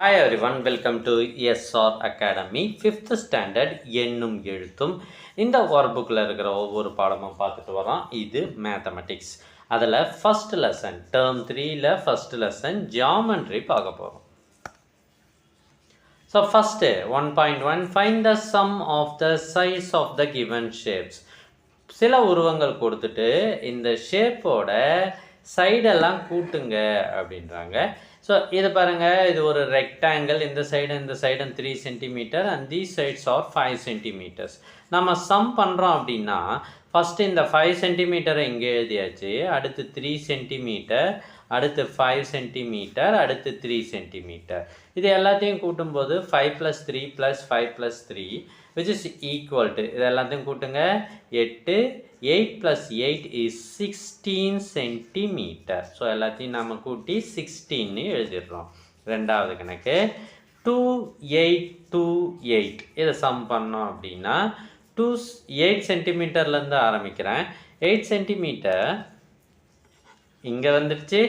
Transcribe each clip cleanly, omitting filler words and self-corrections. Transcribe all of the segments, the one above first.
Hi everyone, welcome to ESR Academy 5th standard எண்ணும் எழுத்தும். இந்த ஒர்க் புக்கில் இருக்கிற ஒவ்வொரு பாடமும் பார்த்துட்டு வரோம். இது மேத்தமெட்டிக்ஸ். அதில் ஃபஸ்ட் லெசன் டேர்ம் 3ல் ஃபஸ்ட் லெசன் ஜியாமெட்ரி பார்க்க போகிறோம். So first 1.1 find the sum of the size of the given shapes. சில உருவங்கள் கொடுத்துட்டு இந்த ஷேப்போட சைடெல்லாம் கூட்டுங்க அப்படின்றாங்க. ஸோ இதை பாருங்கள், இது ஒரு ரெக்டாங்கிள். இந்த சைடும் 3 centimeter and these sides are 5 centimeters. நம்ம சம் பண்ணுறோம் அப்படின்னா ஃபஸ்ட்டு இந்த 5 சென்டிமீட்டரை இங்கே எழுதியாச்சு, அடுத்து 3 சென்டிமீட்டர், அடுத்து 5 சென்டிமீட்டர், அடுத்து 3 சென்டிமீட்டர். இது எல்லாத்தையும் கூட்டும்போது 5 + 3 + 5 + 3 which is equal to, இது எல்லாத்தையும் கூட்டுங்க, 8. 8 + 8 is 16 சென்டிமீட்டர். ஸோ எல்லாத்தையும் நம்ம கூட்டி 16 எழுதிடுறோம். ரெண்டாவது கணக்கு 2 8 2 8. இதை சம் பண்ணோம் அப்படின்னா 8 சென்டிமீட்டர்லேருந்து ஆரம்பிக்கிறேன். 8 சென்டிமீட்டர் இங்கே வந்துடுச்சு,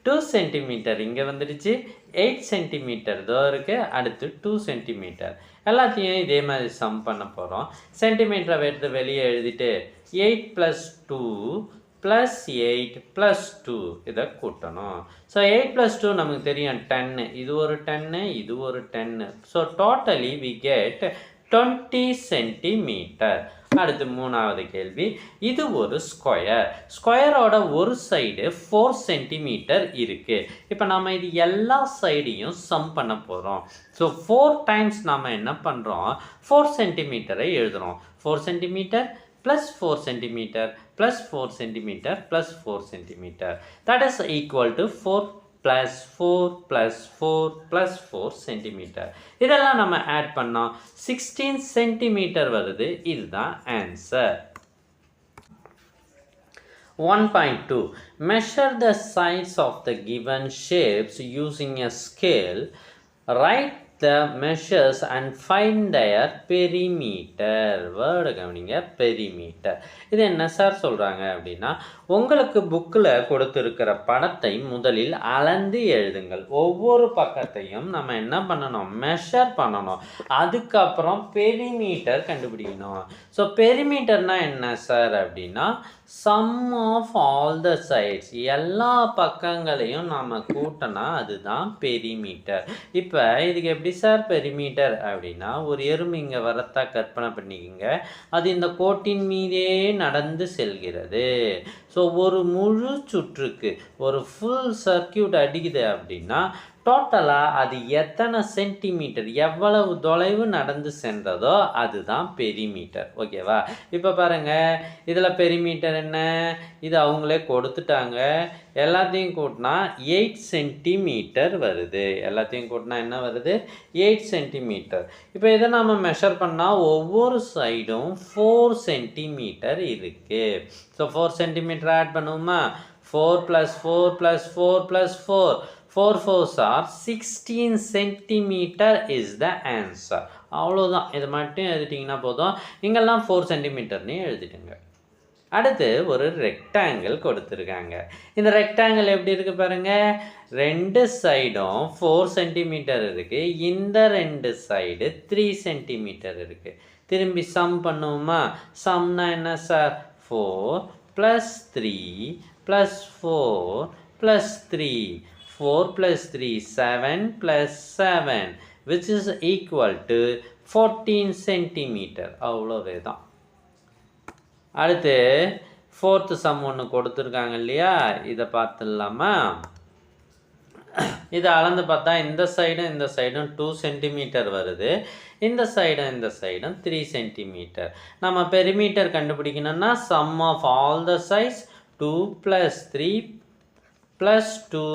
2 சென்டிமீட்டர் இங்கே வந்துடுச்சு, 8 சென்டிமீட்டர் இதோ இருக்குது, அடுத்து 2 சென்டிமீட்டர். எல்லாத்தையும் இதே மாதிரி சம் பண்ண போகிறோம். சென்டிமீட்டரை எடுத்து வெளியே எழுதிட்டு 8 + 2 + 8 + 2 இதை கூட்டணும். ஸோ 8 + 2 நமக்கு தெரியும் 10. இது ஒரு 10, இது ஒரு 10. So totally we get 20 centimeter. அடுத்து மூணாவது கேள்வி, இது ஒரு ஸ்கொயர். ஸ்கொயரோட ஒரு சைடு 4 சென்டிமீட்டர் இருக்குது. இப்போ நம்ம இது எல்லா சைடையும் சம் பண்ண போகிறோம். ஸோ 4 டைம்ஸ் நாம் என்ன பண்ணுறோம், 4 சென்டிமீட்டரை எழுதுகிறோம். 4 centimetre + 4 centimetre + 4 centimetre + 4 centimetre. That is equal to 4 + 4 + 4 + 4 centimetre. இதெல்லாம் நம்ம ஆட் பண்ணோம் 16 சென்டிமீட்டர் வருது. இதுதான் answer. 1.2 measure the size of the given shapes using a scale. Write the measures and find their perimeter. Word கவனிங்க, பெரிமீட்டர். இது என்ன sir சொல்கிறாங்க அப்படின்னா, உங்களுக்கு புக்கில் கொடுத்துருக்கிற படத்தை முதலில் அளந்து எழுதுங்கள். ஒவ்வொரு பக்கத்தையும் நம்ம என்ன பண்ணணும், மெஷர் பண்ணணும். அதுக்கப்புறம் பெரிமீட்டர் கண்டுபிடிக்கணும். ஸோ பெரிமீட்டர்னால் என்ன சார் அப்படின்னா, sum of all the sides, எல்லா பக்கங்களையும் நாம் கூட்டினா அதுதான் பெரிமீட்டர். இப்போ இதுக்கு எப்படி சார் பெரிமீட்டர் அப்படின்னா, ஒரு எறும்பு இங்கே வரத்தா கற்பனை பண்ணிக்கோங்க, அது இந்த கோட்டின் மீதே நடந்து செல்கிறது. ஸோ ஒரு முழு சுற்றுக்கு ஒரு ஃபுல் சர்க்கியூட் அடிக்குது அப்படின்னா டோட்டலாக அது எத்தனை சென்டிமீட்டர், எவ்வளவு தொலைவு நடந்து சென்றதோ அதுதான் பெரிமீட்டர். ஓகேவா? இப்போ பாருங்கள், இதில் பெரிமீட்டர் என்ன, இது அவங்களே கொடுத்துட்டாங்க. எல்லாத்தையும் கூட்டினா 8 சென்டிமீட்டர் வருது. எல்லாத்தையும் கூட்டினா என்ன வருது, 8 சென்டிமீட்டர். இப்போ இதை நம்ம மெஷர் பண்ணால் ஒவ்வொரு சைடும் 4 சென்டிமீட்டர் இருக்குது. ஸோ 4 சென்டிமீட்டர் ஆட் பண்ணுவோமா, 4 + 4 + 4 + 4 4 4s are 16 centimetre is the answer. அவ்வளோதான். இது மட்டும் எழுதிட்டிங்கன்னா போதும். இங்கெல்லாம் 4 சென்டிமீட்டர்னு எழுதிட்டுங்க. அடுத்து ஒரு ரெக்டாங்கிள் கொடுத்துருக்காங்க. இந்த ரெக்டாங்கிள் எப்படி இருக்குது பாருங்கள், 2 சைடும் 4 சென்டிமீட்டர் இருக்குது. இந்த 2 சைடு 3 சென்டிமீட்டர் இருக்குது. திரும்பி சம் பண்ணுவோமா, சம்னா என்ன sir, 4 + 3 + 4 + 3 4 + 3 7 + 7 which is equal to 14 centimetre. அவ்வளோவே தான். அடுத்து 4th சம் ஒன்று கொடுத்துருக்காங்க இல்லையா, இதை பார்த்துடலாமா. இதை அளந்து பார்த்தா இந்த சைடும் 2 சென்டிமீட்டர் வருது, இந்த சைடும் 3 சென்டிமீட்டர். நம்ம பெரிமீட்டர் கண்டுபிடிக்கணும்னா சம் ஆஃப் ஆல் த சைஸ் 2 + 3 + 2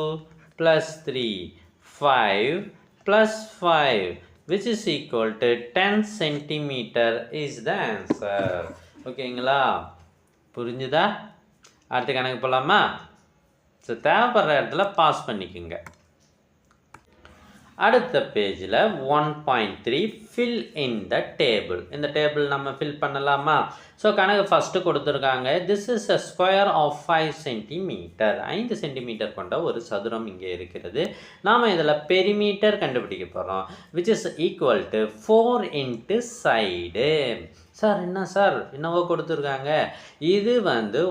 + 3 5 + 5 which is equal to 10 centimetre is the answer. ஓகேங்களா, புரிஞ்சுதா? அடுத்த கணக்கு போகலாமா. ஸோ தேவைப்படுற இடத்துல பாஸ் பண்ணிக்கோங்க. அடுத்த பேஜில் 1.3 fill in the table. இந்த டேபிள் நம்ம ஃபில் பண்ணலாமா? ஸோ கணக்கு ஃபஸ்ட்டு கொடுத்துருக்காங்க. This is a square of 5 centimeter. 5 centimeter கொண்ட ஒரு சதுரம் இங்கே இருக்கிறது. நாம் இதில் பெரிமீட்டர் கண்டுபிடிக்க போகிறோம். Which is equal to 4 into side. Sir என்ன சார் என்னவோ கொடுத்துருக்காங்க? இது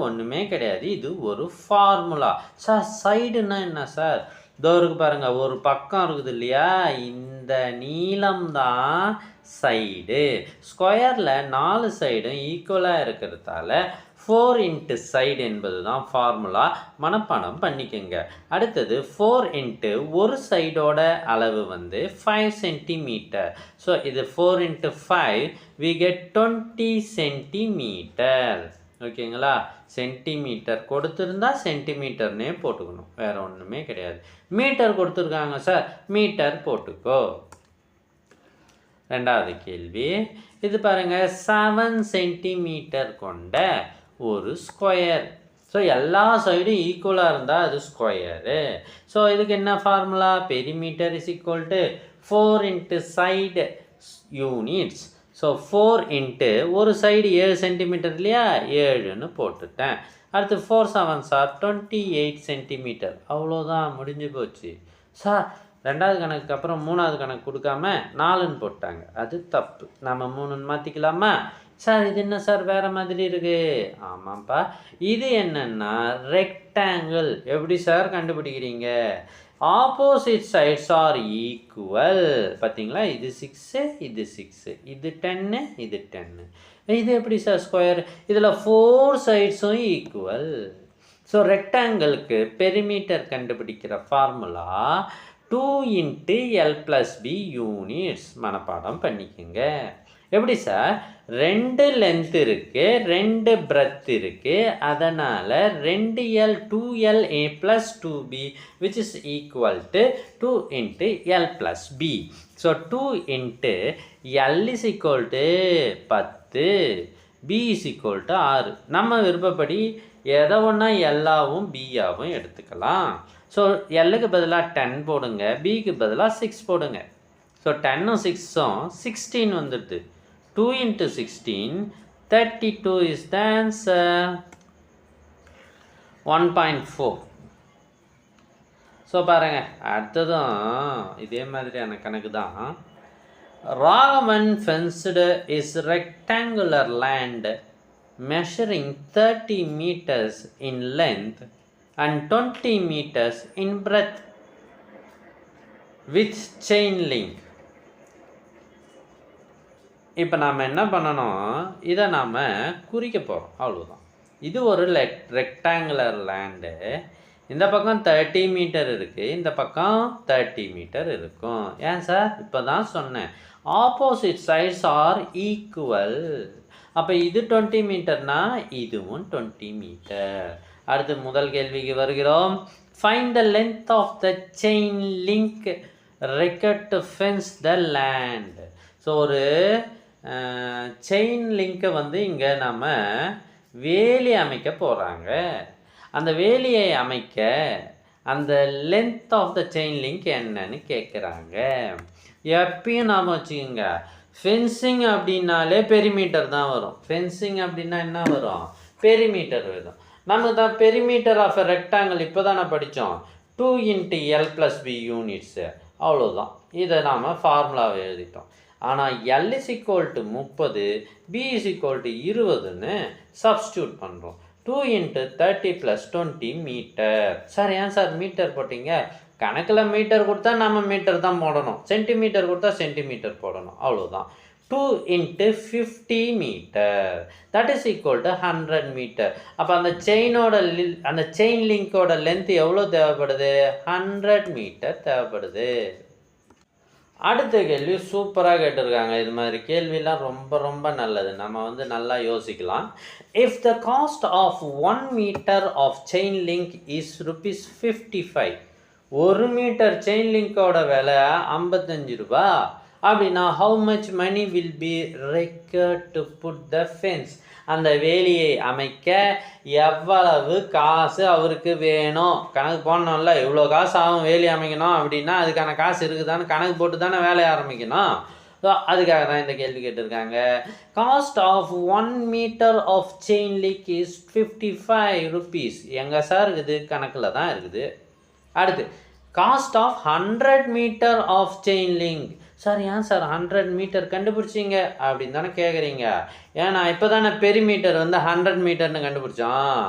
ஒன்றுமே கிடையாது, இது ஒரு ஃபார்முலா. சார் சைடுன்னா என்ன சார்? இதோ இருக்கு பாருங்கள், ஒரு பக்கம் இருக்குது இல்லையா, இந்த நீளம் தான் சைடு. ஸ்கொயரில் 4 சைடும் ஈக்குவலாக இருக்கிறதால 4 இன்ட்டு சைடு என்பது தான் ஃபார்முலா. மனப்பாடம் பண்ணிக்கோங்க. அடுத்தது 4 இன்ட்டு ஒரு சைடோட அளவு 5 சென்டிமீட்டர். ஸோ இது 4 இன்ட்டு 5 we get 20 சென்டிமீட்டர். ஓகேங்களா? சென்டிமீட்டர் கொடுத்துருந்தா சென்டிமீட்டர்னே போட்டுக்கணும், வேறு ஒன்றுமே கிடையாது. மீட்டர் கொடுத்துருக்காங்க சார், மீட்டர் போட்டுக்கோ. ரெண்டாவது கேள்வி, இது பாருங்கள், 7 சென்டிமீட்டர் கொண்ட ஒரு ஸ்கொயர். ஸோ எல்லா சைடும் ஈக்குவலாக இருந்தால் அது ஸ்கொயரு. ஸோ இதுக்கு என்ன formula? Perimeter is equal to 4 into side units. So 4 into ஒரு சைடு 7 சென்டிமீட்டர் இல்லையா, 7ன்னு போட்டுட்டேன். அடுத்து 4 7 சார் 28 சென்டிமீட்டர். அவ்வளோதான், முடிஞ்சு போச்சு. சார் ரெண்டாவது கணக்கு அப்புறம் மூணாவது கணக்கு கொடுக்காம 4ன்னு போட்டாங்க, அது தப்பு. நம்ம 3ன்னு மாற்றிக்கலாமா? சார் இது என்ன சார் வேறு மாதிரி இருக்குது? ஆமாம்ப்பா, இது என்னென்னா ரெக்டாங்கிள். எப்படி சார் கண்டுபிடிக்கிறீங்க? Opposite sides are equal. பார்த்தீங்களா, இது 6 இது 6, இது 10 இது 10. இது எப்படி சார் ஸ்கொயர்? இதில் 4 சைட்ஸும் ஈக்குவல். ஸோ ரெக்டாங்கிளுக்கு பெரிமீட்டர் கண்டுபிடிக்கிற ஃபார்முலா 2 இன்ட்டு L+B யூனிட்ஸ். மனப்பாடம் பண்ணிக்கோங்க. எப்படி சார்? 2 லென்த் இருக்குது, 2 பிரெத் இருக்குது, அதனால் 2L 2LA + 2B which is equal to 2 into L+B. So 2 into L is equal to 10, B is equal to 6. நம்ம விருப்பப்படி எதை ஒன்றா எல்லாவும் பியாவும் எடுத்துக்கலாம். ஸோ எல்லுக்கு பதிலாக 10 போடுங்க, பிக்கு பதிலாக 6 போடுங்க. ஸோ 10ம் 6ம் 16 வந்துடுது. 2 into 16 32 is the answer. 1.4. So பாருங்கள், அடுத்ததும் இதே மாதிரியான கணக்கு தான். Raghavan fenced is rectangular land measuring 30 meters in length and 20 meters in breadth with chain link. இப்போ நாம் என்ன பண்ணணும், இதை நாம் குறிக்க போகிறோம், அவ்வளோதான். இது ஒரு ரெக்டாங்குலர் லேண்டு. இந்த பக்கம் 30 மீட்டர் இருக்குது, இந்த பக்கம் 30 மீட்டர் இருக்கும். ஏன் சார்? இப்போ தான் சொன்னேன், ஆப்போசிட் சைட்ஸ் ஆர் ஈக்குவல். அப்போ இது 20 மீட்டர்னா இதுவும் 20 மீட்டர். அடுத்து முதல் கேள்விக்கு வருகிறோம். Find the length of the chain link required to fence the land. So ஒரு செயின் லிங்கை இங்கே நம்ம வேலி அமைக்க போகிறாங்க. அந்த வேலியை அமைக்க அந்த length of the chain link என்னன்னு கேட்குறாங்க. எப்பயும் நாம் வச்சுக்கோங்க, ஃபென்சிங் அப்படின்னாலே பெரிமீட்டர் தான் வரும். ஃபென்சிங் அப்படின்னா என்ன வரும்? பெரிமீட்டர் வரும். நமக்கு தான் பெரிமீட்டர் ஆஃப் எ ரெக்டாங்கிள் இப்போ தானே படித்தோம், 2 இன்ட்டு L+B யூனிட்ஸு. அவ்வளோதான், இதை நாம் ஃபார்முலாவை எழுதிட்டோம். ஆனால் L is equal to 30, B is equal to 20ன்னு சப்ஸ்டியூட் பண்ணுறோம். 2 இன்ட்டு 30 + 20 மீட்டர். சார் ஏன் சார் மீட்டர் போட்டிங்க? கணக்கில் மீட்டர் கொடுத்தா நம்ம மீட்டர் தான் போடணும், சென்டிமீட்டர் கொடுத்தா சென்டிமீட்டர் போடணும், அவ்வளோதான். 2 into 50 meter that is equal to 100 meter. அப்போ அந்த செயின் லிங்கோட லென்த் எவ்வளோ தேவைப்படுது? 100 மீட்டர் தேவைப்படுது. அடுத்த கேள்வி சூப்பராக கேட்டிருக்காங்க. இது மாதிரி கேள்விலாம் ரொம்ப ரொம்ப நல்லது, நம்ம நல்லா யோசிக்கலாம். If the cost of 1 metre of chain link is ₹55, 1 metre chain லிங்கோட விலை 55 ரூபா. அப்படின்னா how much money will be required to put the fence? அந்த வேலியை அமைக்க எவ்வளவு காசு அவருக்கு வேணும் கணக்கு போடணும்ல. இவ்வளோ காசு ஆகும் வேலி அமைக்கணும் அப்படின்னா அதுக்கான காசு இருக்குதான்னு கணக்கு போட்டு தானே வேலையை ஆரம்பிக்கணும். ஸோ அதுக்காக தான் இந்த கேள்வி கேட்டிருக்காங்க. Cost of 1 metre of chain link is 55 rupees. எங்கே சார் இருக்குது? கணக்கில் தான் இருக்குது. அடுத்து cost of 100 meter of chain link. Sir ஏன் சார் 100 மீட்டர் கண்டுபிடிச்சிங்க அப்படின்னு தானே கேட்குறீங்க. ஏன்னா இப்போ தானே பெரிமீட்டர் வந்து 100 மீட்டர்னு கண்டுபிடிச்சோம்.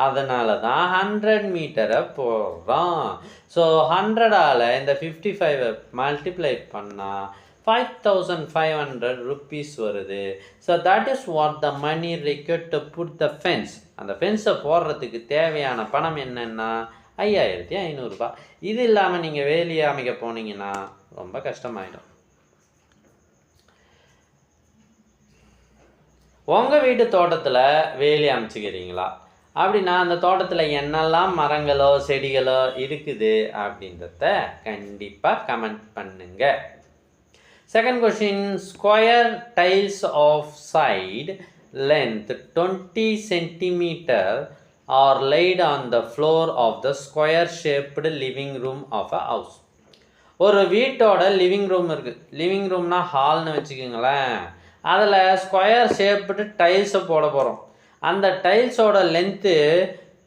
அதனால தான் 100 மீட்டரை போடுறோம். ஸோ 100ஆல் இந்த 55 மல்டிப்ளை பண்ணால் 5500 rupees வருது. So that is what the money required to put the fence. அந்த ஃபென்ஸை போடுறதுக்கு தேவையான பணம் என்னென்னா 5500 ரூபாய். இது இல்லாமல் நீங்கள் வேலியை அமைக்க போனீங்கன்னா ரொம்ப கஷ்டமாயிடும். உங்கள் வீட்டு தோட்டத்தில் வேலி அமைச்சிக்கிறீங்களா? அப்படின்னா அந்த தோட்டத்தில் என்னெல்லாம் மரங்களோ செடிகளோ இருக்குது அப்படின்றத கண்டிப்பாக கமெண்ட் பண்ணுங்க. Second question, square tiles of side length 20 centimeter are laid on the floor of the square shaped living room of a house. ஒரு வீட்டோட லிவிங் ரூம் இருக்குது. லிவிங் ரூம்னா ஹால்னு வச்சுக்கோங்களேன். அதில் ஸ்கொயர் ஷேப்டு டைல்ஸை போட போகிறோம். அந்த டைல்ஸோட லென்த்து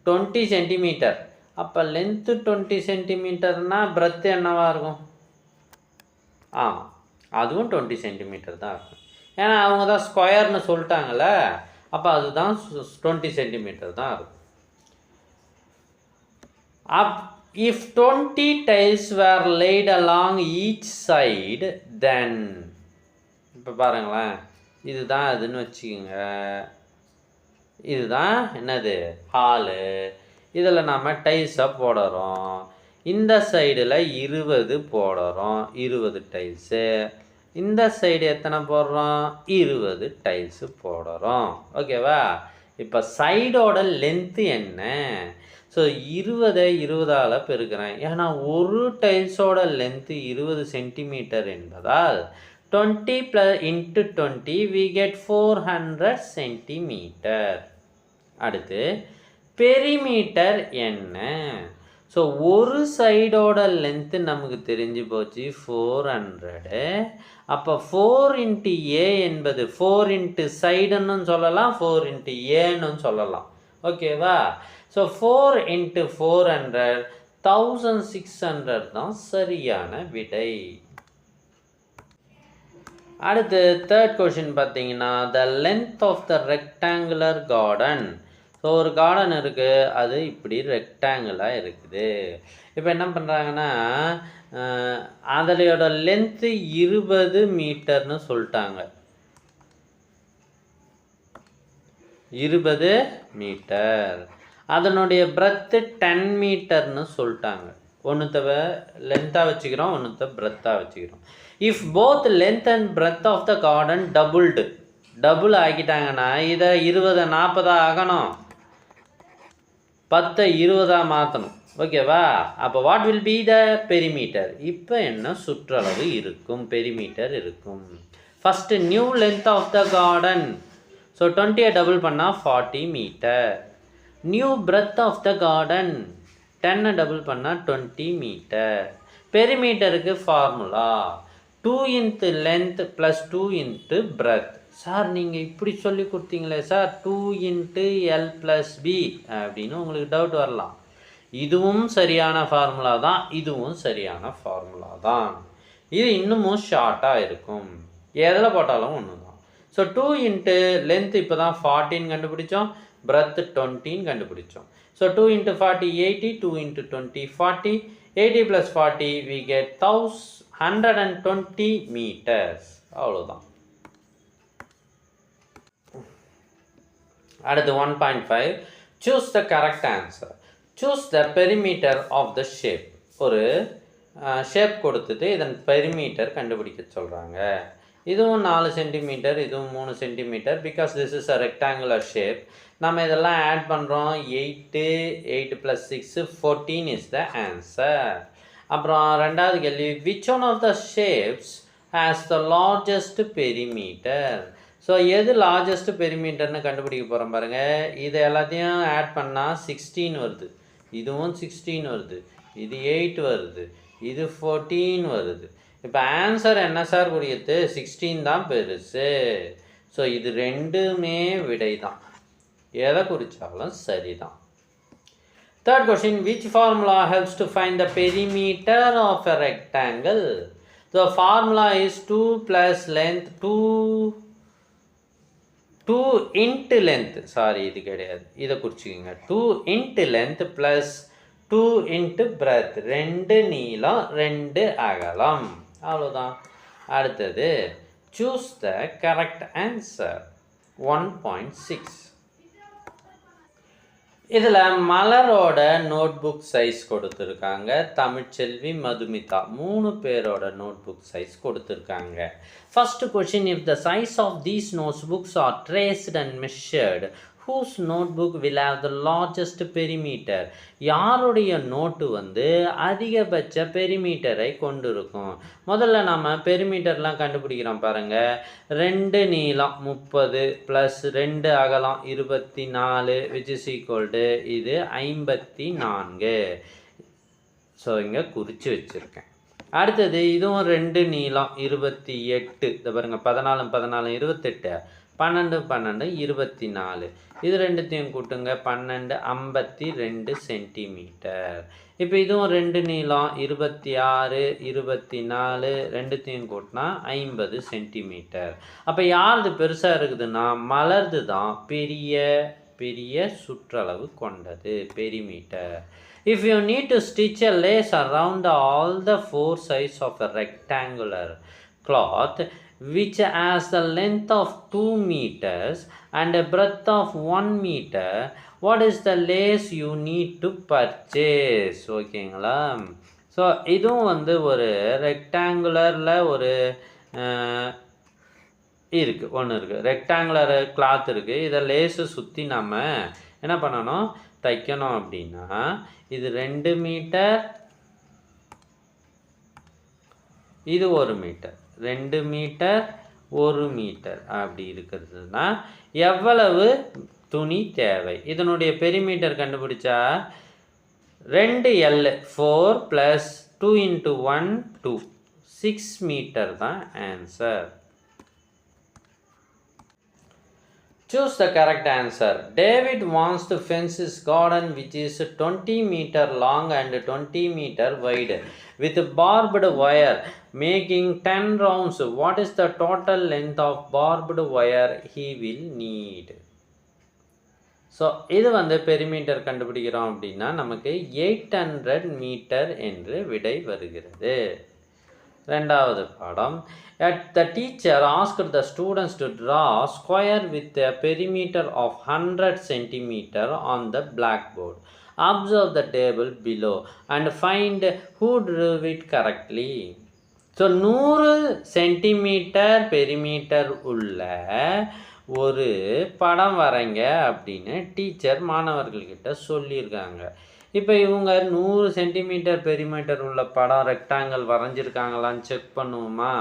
20 சென்டிமீட்டர். அப்போ லென்த்து 20 சென்டிமீட்டர்னால் பிரெத்து என்னவாக இருக்கும்? ஆமாம், அதுவும் 20 சென்டிமீட்டர் தான் இருக்கும். ஏன்னா அவங்க தான் ஸ்கொயர்னு சொல்லிட்டாங்கள்ல, அப்போ அதுதான் 20 சென்டிமீட்டர் தான் இருக்கும். If 20 tiles were laid along each side, then இப்போ பாருங்களேன், இதுதான் அதுன்னு வச்சுக்கோங்க. இதுதான் என்னது? ஹாலு. இதில் நம்ம டைல்ஸை போடுறோம். இந்த சைடில் 20 போடுறோம், 20 டைல்ஸு. இந்த சைடு எத்தனை போடுறோம்? 20 டைல்ஸு போடுறோம். ஓகேவா? இப்போ சைடோட லென்த்து என்ன? ஸோ 20ஆல் பெருக்கிறேன். ஏன்னா ஒரு டைல்ஸோட லென்த்து 20 சென்டிமீட்டர் என்பதால் 20 × 20 we get 400 சென்டிமீட்டர். அடுத்து பெரிமீட்டர் என்ன? ஸோ ஒரு சைடோட லென்த்து நமக்கு தெரிஞ்சு போச்சு 400. அப்போ 4 × A என்பது 4 × சைடுன்னு சொல்லலாம், 4 × ஏன்னு சொல்லலாம். ஓகேவா? ஸோ 4 × 400 1600 தான் சரியான விடை. அடுத்து தேர்ட் கொஷின் பார்த்தீங்கன்னா, the length of the rectangular garden. So ஒரு கார்டன் இருக்குது, அது இப்படி ரெக்டாங்குலாக இருக்குது. இப்போ என்ன பண்ணுறாங்கன்னா, அதோட லென்த்து 20 மீட்டர்னு சொல்லிட்டாங்க. 20 மீட்டர். அதனுடைய பிரெத்து 10 மீட்டர்னு சொல்லிட்டாங்க. ஒன்றுத்த லென்த்தாக வச்சுக்கிறோம், ஒன்றுத்த பிரெத்தாக வச்சுக்கிறோம். If both length and breadth of the garden double ஆக்கிட்டாங்கன்னா இதை 20 40 ஆகணும், 10 20 மாற்றணும். ஓகேவா? அப்போ what will be the perimeter? இப்போ என்ன சுற்றளவு இருக்கும்? பெரிமீட்டர் இருக்கும். First new length of the garden. So 20 double பண்ணால் 40 metre. New breadth of the garden 10 double பண்ணால் 20 மீட்டர். பெரிமீட்டருக்கு ஃபார்முலா 2 × லென்த் + 2 × பிரெத். சார் நீங்கள் இப்படி சொல்லி கொடுத்தீங்களே சார், 2 × L + B அப்படின்னு உங்களுக்கு டவுட் வரலாம். இதுவும் சரியான ஃபார்முலா தான், இதுவும் சரியான ஃபார்முலா தான். இது இன்னமும் ஷார்ட்டாக இருக்கும். எதில் போட்டாலும் ஒன்று தான். ஸோ 2 × லென்த் இப்போ தான் 40 கண்டுபிடிச்சோம், பிரெத் 20 கண்டுபிடிச்சோம். So 2 × 40 80, 2 × 20 40, 80 + 40 we get 120 meters. அவ்வளோதான். அடுத்து 1.5, choose the correct answer. choose the perimeter of the shape. ஒரு ஷேப் கொடுத்துட்டு இதன் பெரிமீட்டர் கண்டுபிடிக்க சொல்கிறாங்க. இதுவும் 4 சென்டிமீட்டர், இதுவும் 3 centimetre. Because this is a rectangular shape. நம்ம இதெல்லாம் ஆட் பண்ணுறோம். 8 + 6 14 இஸ் த ஆன்சர். அப்புறம் ரெண்டாவது கேள்வி, which one of the shapes has the largest perimeter. So எது லார்ஜஸ்ட் பெரிமீட்டர்னு கண்டுபிடிக்க போகிறோம் பாருங்கள். இது எல்லாத்தையும் ஆட் பண்ணால் 16 வருது, இதுவும் 16 வருது, இது 8 வருது, இது 14 வருது. இப்போ ஆன்சர் என்ன சார் புரியுது? 16 தான் பெருசு. ஸோ இது ரெண்டுமே விடை தான், எதை குறித்தாலும் சரிதான். Third question, which formula helps to find the perimeter of a rectangle? The formula is 2 plus length, 2 into length, sorry இது கிடையாது, இதை குறிச்சிக்கோங்க. 2 into length plus 2 into breadth, 2 நீளம் 2 அகலம், அவ்வளோதான். அடுத்தது choose the correct answer. 1.6. இதில் மலரோட நோட்புக் சைஸ் கொடுத்துருக்காங்க, தமிழ்ச்செல்வி, மதுமிதா 3 பேரோட நோட்புக் சைஸ் கொடுத்துருக்காங்க. First question, if the size of these notebooks are traced and measured, whose notebook will have the largest perimeter? யாருடைய நோட்டு வந்து அதிகபட்ச பெரிமீட்டரை கொண்டு இருக்கும்? முதல்ல நம்ம பெரிமீட்டர்லாம் கண்டுபிடிக்கிறோம் பாருங்கள். 2 நீளம் 30 ப்ளஸ் 2 அகலம் 24 விச் இஸ் ஈக்குவல் டு இது 54. ஸோ இங்கே குறித்து வச்சுருக்கேன். அடுத்தது இதுவும் 2 நீளம் 28, இதை பாருங்கள், 14 14 28, 12 12 24, இது ரெண்டுத்தையும் கூட்டுங்க, 12 52 சென்டிமீட்டர். இப்போ இதுவும் 2 நீளம் 26 24, ரெண்டுத்தையும் கூட்டினா 50 சென்டிமீட்டர். அப்போ யாருது பெருசாக இருக்குதுன்னா மலர்து தான் பெரிய பெரிய சுற்றளவு கொண்டது, perimeter. If you need to stitch a lace around all the 4 sides of a rectangular cloth which has the length of 2 meters and a breadth of 1 meter, what is the lace you need to purchase? ஓகேங்களா? So இதுவும் வந்து ஒரு ரெக்டாங்குலரில் ஒரு இருக்குது, ஒன்று இருக்குது, rectangular cloth இருக்குது. இதை லேஸு சுற்றி நம்ம என்ன பண்ணணும், தைக்கணும். அப்படின்னா இது 2 மீட்டர், இது 1 மீட்டர், 2 மீட்டர் 1 மீட்டர் அப்படி இருக்கிறதுனா எவ்வளவு துணி தேவை? இதனுடைய பெரிமீட்டர் கண்டுபிடிச்சா 2L 4 + 2 × 1 2 6 மீட்டர் தான் answer. Choose the correct answer. David wants to fence his garden which is 20 meter long and 20 meter wide with barbed wire making 10 rounds. What is the total length of barbed wire he will need? So இது வந்து perimeter கண்டுபிடிக்கிறோம் அப்படின்னா நமக்கு 800 metre என்று விடை வருகிறது. ரெண்டாவது பாடம், the teacher asked the students to draw a square with a perimeter of 100 cm on the blackboard. Observe the table below and find who drew it correctly. So 100 centimetre perimeter உள்ள ஒரு படம் வரைங்க அப்படின்னு teacher மாணவர்கள்கிட்ட சொல்லியிருக்காங்க. இப்போ இவங்க 100 centimetre perimeter உள்ள படம் rectangle வரைஞ்சிருக்காங்களான்னு check பண்ணுவோமா?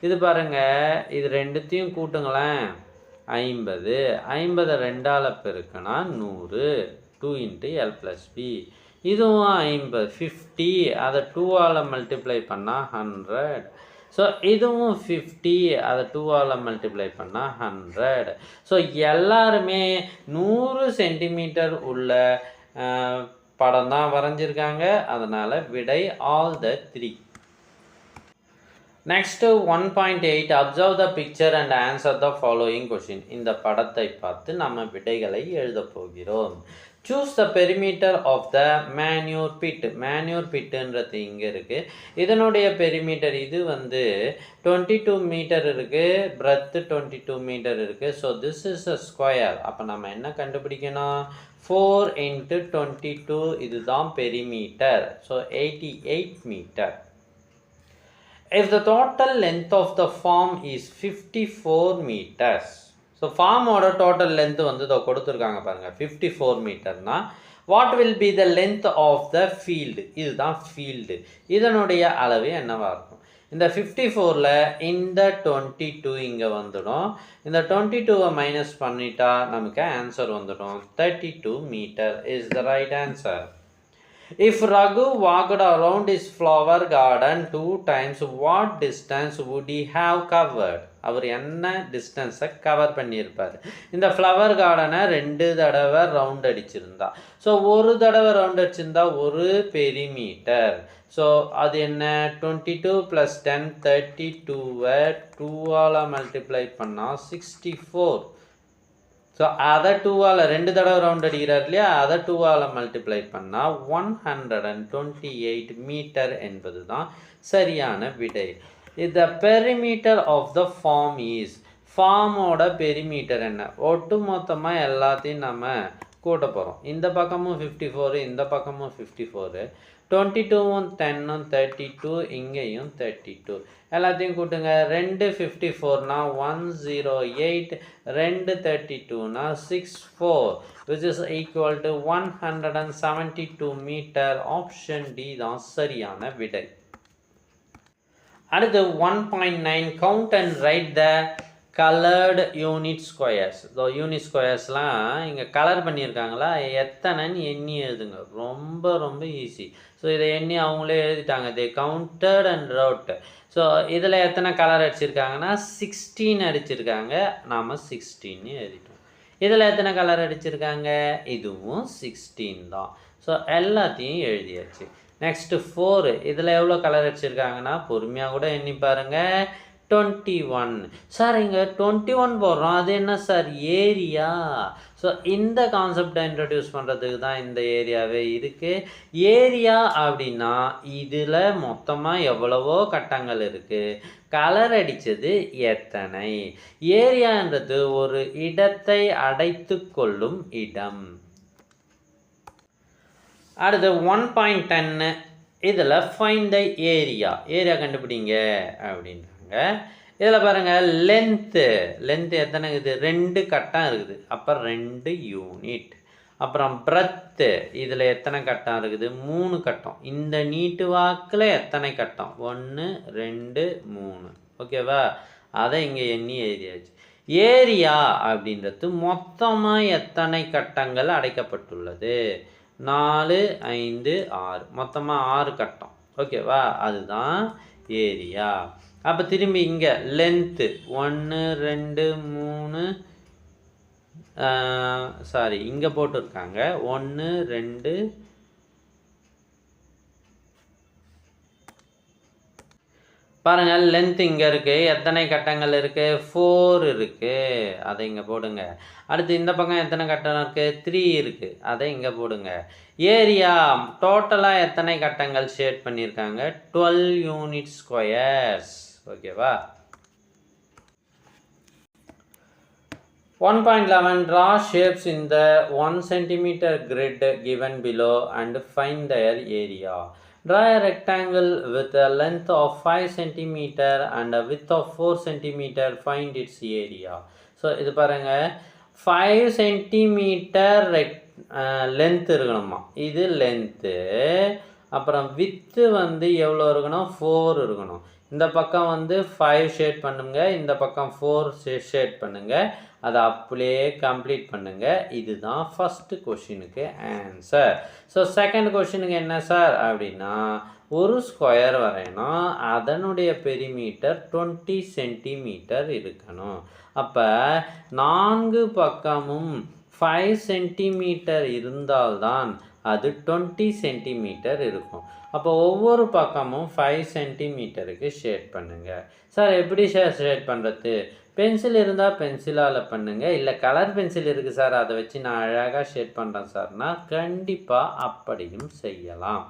இது பாருங்கள், இது ரெண்டுத்தையும் கூட்டுங்களேன், 50 50 2ஆல் பெருக்குனா 100, 2 × L + B. இதுவும் 50 50, அதை 2ஆல் மல்டிப்ளை பண்ணால் 100. ஸோ இதுவும் 50, அதை 2ஆல் மல்டிப்ளை பண்ணால் 100. ஸோ எல்லாருமே 100 சென்டிமீட்டர் உள்ள படம் தான் வரைஞ்சிருக்காங்க. அதனால் விடை all the 3. Next 1.8, observe the picture and answer the following question. இந்த படத்தை பார்த்து நம்ம விடைகளை எழுத போகிறோம். Choose the perimeter of the manure pit. Manure பிட்டுன்றது இங்கே இருக்குது. இதனுடைய பெரிமீட்டர் இது வந்து 22 மீட்டர் இருக்குது, பிரெத்து 22 மீட்டர் இருக்குது. So this is a square. அப்போ நம்ம என்ன கண்டுபிடிக்கணும்? 4 × 22, இதுதான் perimeter. So 88 metre. If the total length of the form is 54 meters, so ஃபார்மோட டோட்டல் லென்த்து வந்து இதை கொடுத்துருக்காங்க பாருங்கள், 54 மீட்டர்னா what will be the length of the field? இதுதான் ஃபீல்டு. இதனுடைய அளவு என்னவாக இருக்கும்? இந்த 54ல் இந்த 22 இங்கே வந்துடும். இந்த 22வை மைனஸ் பண்ணிட்டா நமக்கு ஆன்சர் வந்துடும். 32 meter is the right answer. If Raghu walked around his flower garden 2 times, what distance would he have covered? அவர் என்ன டிஸ்டன்ஸை கவர் பண்ணியிருப்பார்? இந்த ஃப்ளவர் கார்டனை 2 தடவை ரவுண்ட் அடிச்சிருந்தா, ஸோ ஒரு தடவை ரவுண்ட் அடிச்சிருந்தா 1 பெரிமீட்டர். ஸோ அது என்ன? 22 + 10 32வை 2ஆல் மல்டிப்ளை பண்ணால் 64. ஸோ அதை 2ஆல் 2 தடவை ரவுண்ட் அடிக்கிறார் இல்லையா, அதை 2ஆல் மல்டிப்ளை பண்ணால் 128 மீட்டர் என்பது தான் சரியான விடை. The perimeter of the farm is, ஃபார்மோட பெரிமீட்டர் என்ன? ஒட்டு மொத்தமாக எல்லாத்தையும் நம்ம கூட்ட போகிறோம். இந்த பக்கமும் 54, இந்த பக்கமும் 54, 22ம் 10ம் 32, இங்கேயும் 32, எல்லாத்தையும் கூட்டுங்க. 2 54னா 108, 2 32னா 64, which is equal to 172 meter. Option D தான் சரியான விடை. அடுத்து 1.9 count and write the coloured unit squares. So unit ஸ்கொயர்ஸ்லாம் இங்கே கலர் பண்ணியிருக்காங்களா, எத்தனைன்னு எண்ணி எழுதுங்க. ரொம்ப ரொம்ப ஈஸி. ஸோ இதை எண்ணி அவங்களே எழுதிட்டாங்க. தே கவுண்டட் அண்ட் ரோட். ஸோ இதில் எத்தனை கலர் அடிச்சிருக்காங்கன்னா 16 அடிச்சிருக்காங்க. நாம் 16 எழுதிட்டோம். இதில் எத்தனை கலர் அடிச்சிருக்காங்க? இதுவும் 16 தான். ஸோ எல்லாத்தையும் எழுதியாச்சு. நெக்ஸ்ட்டு 4, இதில் எவ்வளோ கலர் அடிச்சிருக்காங்கன்னா பொறுமையாக கூட எண்ணி பாருங்கள். 21. சார் இங்கே 21 போடுறோம், அது என்ன சார்? ஏரியா. ஸோ இந்த கான்செப்டை இன்ட்ரடியூஸ் பண்ணுறதுக்கு தான் இந்த ஏரியாவே இருக்குது. ஏரியா அப்படின்னா இதில் மொத்தமாக எவ்வளவோ கட்டங்கள் இருக்குது, கலர் அடித்தது எத்தனை. ஏரியான்றது ஒரு இடத்தை அடைத்து கொள்ளும் இடம். அடுத்து 1.10, இதில் ஃபைண்ட் த ஏரியா. ஏரியா கண்டுபிடிங்க அப்படின்றாங்க. இதில் பாருங்கள், லென்த்து எத்தனை இருக்குது? 2 கட்டம் இருக்குது, அப்போ 2 யூனிட். அப்புறம் பிரத்து, இதில் எத்தனை கட்டம் இருக்குது? 3 கட்டம். இந்த நீட்டு வாக்கில் எத்தனை கட்டம்? 1 2 3. ஓகேவா? அதை இங்கே எண்ணி எழுதியாச்சு. ஏரியா அப்படின்றது மொத்தமாக எத்தனை கட்டங்கள் அடைக்கப்பட்டுள்ளது? 4 5 6, மொத்தமாக 6 கட்டம். ஓகேவா? அதுதான் ஏரியா. அப்போ திரும்பி இங்கே லென்த்து 1 2 3, சாரி இங்கே போட்டிருக்காங்க 1 2, பாருங்கள் லென்த் இங்கே இருக்குது. எத்தனை கட்டங்கள் இருக்குது? 4 இருக்குது, அதை இங்கே போடுங்க. அடுத்து இந்த பக்கம் எத்தனை கட்டம் இருக்குது? 3 இருக்குது, அதை இங்கே போடுங்க. ஏரியா டோட்டலாக எத்தனை கட்டங்கள் ஷேட் பண்ணியிருக்காங்க? 12 யூனிட் ஸ்கொயர்ஸ். ஓகேவா? 1.11 draw shapes in the 1 cm grid given below and find their area. Draw a rectangle with a length of 5 cm and a width of 4 cm. Find its area. So இது பாருங்க, 5 cm length இருக்கணுமா, இது length. அப்புறம் with வந்து எவ்வளோ இருக்கணும்? 4 இருக்கணும். இந்த பக்கம் வந்து 5 ஷேட் பண்ணுங்க, இந்த பக்கம் 4 ஷேட் பண்ணுங்க. அதை அப்படியே கம்ப்ளீட் பண்ணுங்க. இதுதான் ஃபஸ்ட்டு கொஷினுக்கு ஆன்சர். ஸோ செகண்ட் கொஷினுக்கு என்ன சார் அப்படின்னா, ஒரு ஸ்கொயர் வரையணும், அதனுடைய பெரிமீட்டர் 20 சென்டிமீட்டர் இருக்கணும். அப்போ 4 பக்கமும் 5 சென்டிமீட்டர் இருந்தால்தான் அது 20 சென்டிமீட்டர் இருக்கும். அப்போ ஒவ்வொரு பக்கமும் 5 சென்டிமீட்டருக்கு ஷேட் பண்ணுங்கள். சார் எப்படி சார் ஷேட் பண்ணுறது? பென்சில் இருந்தால் பென்சிலால் பண்ணுங்கள், இல்லை கலர் பென்சில் இருக்குது சார் அதை வச்சு நான் அழகாக ஷேட் பண்ணுறேன் சார்னா கண்டிப்பாக அப்படியும் செய்யலாம்.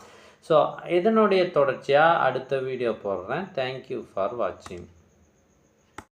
ஸோ இதனுடைய தொடர்ச்சியாக அடுத்த வீடியோ போடுறேன். தேங்க்யூ ஃபார் வாட்சிங்.